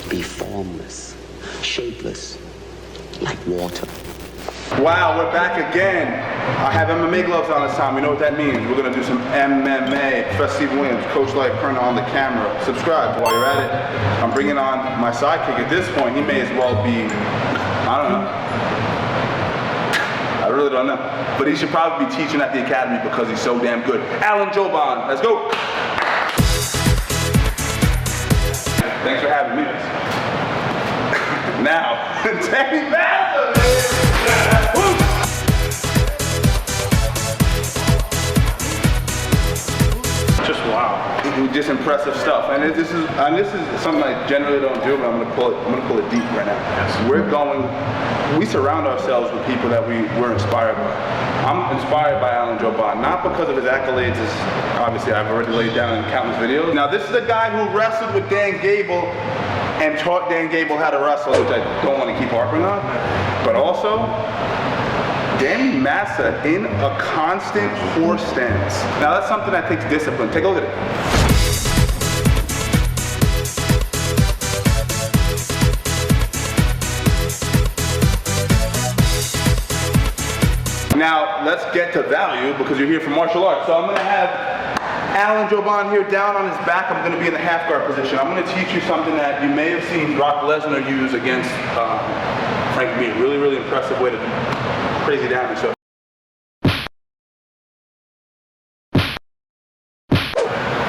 be formless, shapeless, like water. Wow, we're back again. I have MMA gloves on this time. We know what that means. We're gonna do some MMA. Professor Steve Williams, Coach Life Kerner on the camera. Subscribe while you're at it. I'm bringing on my sidekick. At this point, he may as well be, I don't know. I really don't know. But he should probably be teaching at the academy because he's so damn good. Alan Joban, let's go. Thanks for having me. Now, Danny Massa, just wow. Just impressive stuff. And this is something I generally don't do, but I'm gonna pull it deep right now. Yes. We surround ourselves with people that we're inspired by. I'm inspired by Alan Joban, not because of his accolades, as obviously I've already laid down in countless videos. Now this is a guy who wrestled with Dan Gable and taught Dan Gable how to wrestle, which I don't want to keep harping on. But also, Danny Massa in a constant horse stance. Now that's something that takes discipline. Take a look at it. Now let's get to value because you're here for martial arts. So I'm gonna have Alan Joban here down on his back. I'm gonna be in the half guard position. I'm gonna teach you something that you may have seen Brock Lesnar use against Frank Mir. Really, really impressive way to do crazy damage. So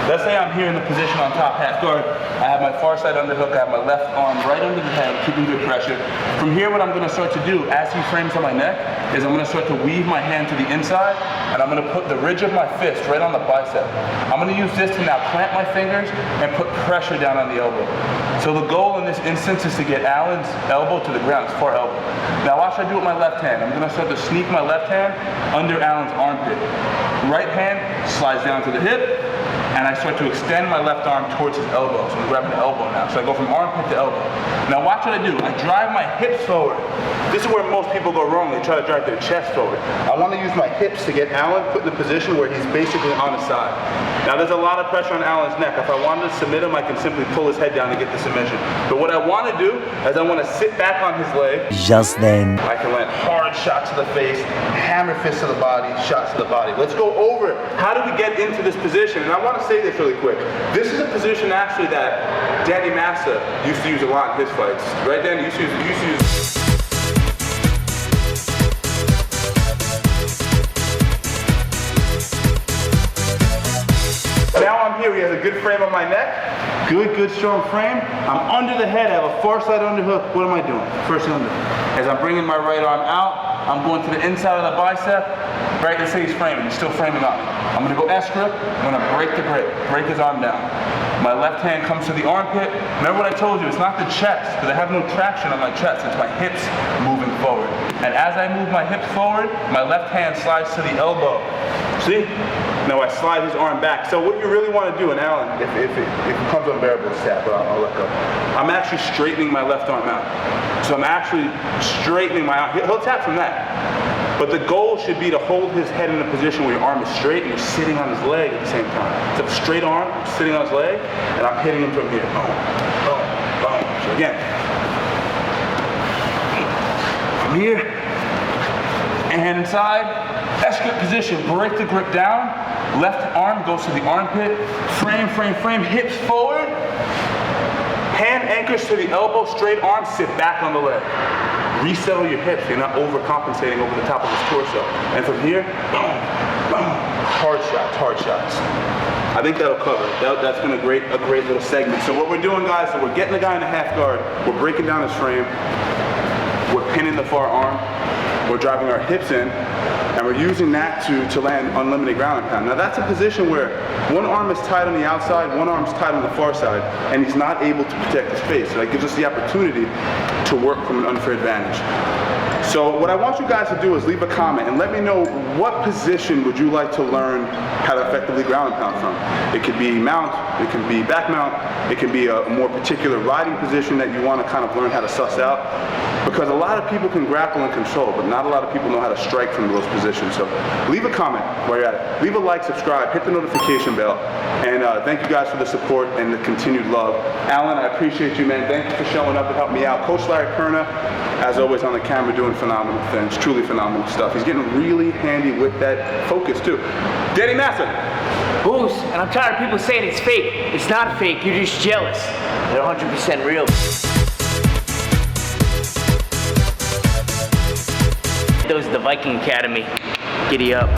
let's say I'm here in the position on top half guard. I have my far side underhook. I have my left arm right under the head, keeping good pressure. From here, what I'm going to start to do as he frames on my neck is I'm going to start to weave my hand to the inside, and I'm going to put the ridge of my fist right on the bicep. I'm going to use this to now clamp my fingers and put pressure down on the elbow. So the goal in this instance is to get Alan's elbow to the ground, his far elbow. Now watch I do it with my left hand. I'm going to start to sneak my left hand under Alan's armpit. Right hand slides down to the hip, and I start to extend my left arm towards his elbow. So I'm grabbing the elbow now. So I go from armpit to elbow. Now watch what I do. I drive my hips forward. This is where most people go wrong. They try to drive their chest forward. I want to use my hips to get Alan put in a position where he's basically on his side. Now there's a lot of pressure on Alan's neck. If I wanted to submit him, I can simply pull his head down to get the submission. But what I want to do is I want to sit back on his leg. Just then, I can land hard shots to the face, hammer fists to the body, shots to the body. Let's go over how do we get into this position. And I want to say this really quick. This is a position actually that Danny Massa used to use a lot in his fights. Right, Danny? You used to use. Now I'm here, he has a good frame on my neck. Good, strong frame. I'm under the head, I have a far side underhook. What am I doing? First under. As I'm bringing my right arm out, I'm going to the inside of the bicep. Right, let's say he's framing, he's still framing up. I'm gonna go S grip, I'm gonna break the grip, break his arm down. My left hand comes to the armpit. Remember what I told you, it's not the chest, because I have no traction on my chest, it's my hips moving forward. And as I move my hips forward, my left hand slides to the elbow. See? Now I slide his arm back. So what you really want to do, and Alan, if it becomes unbearable, it's tap, but I'll let go. I'm actually straightening my left arm out. So I'm actually straightening my arm. He'll tap from that. But the goal should be to hold his head in a position where your arm is straight and you're sitting on his leg at the same time. It's a straight arm, I'm sitting on his leg, and I'm hitting him from here. Boom, boom, boom. So again, from here, and hand inside, S grip position, break the grip down, left arm goes to the armpit, frame, hips forward, hand anchors to the elbow, straight arm, sit back on the leg. Resettle your hips, you're not overcompensating over the top of his torso. And from here, boom, boom, hard shots. I think that'll cover it. That's been a great little segment. So what we're doing, guys, is we're getting the guy in the half guard, we're breaking down his frame, we're pinning the far arm, we're driving our hips in, and we're using that to land unlimited ground and pound. Now that's a position where one arm is tied on the outside, one arm is tied on the far side, and he's not able to protect his face. So that gives us the opportunity to work from an unfair advantage. So what I want you guys to do is leave a comment and let me know what position would you like to learn how to effectively ground and pound from. It could be mount, it can be back mount, it can be a more particular riding position that you want to kind of learn how to suss out. Because a lot of people can grapple and control, but not a lot of people know how to strike from those positions. So leave a comment while you're at it. Leave a like, subscribe, hit the notification bell, and thank you guys for the support and the continued love. Alan, I appreciate you, man. Thank you for showing up and helping me out. Coach Larry Perna, as always, on the camera doing phenomenal things, truly phenomenal stuff. He's getting really handy with that focus too. Danny Massa. Boost, and I'm tired of people saying it's fake. It's not fake, you're just jealous. They're 100% real. Those are the Viking Academy. Giddy up.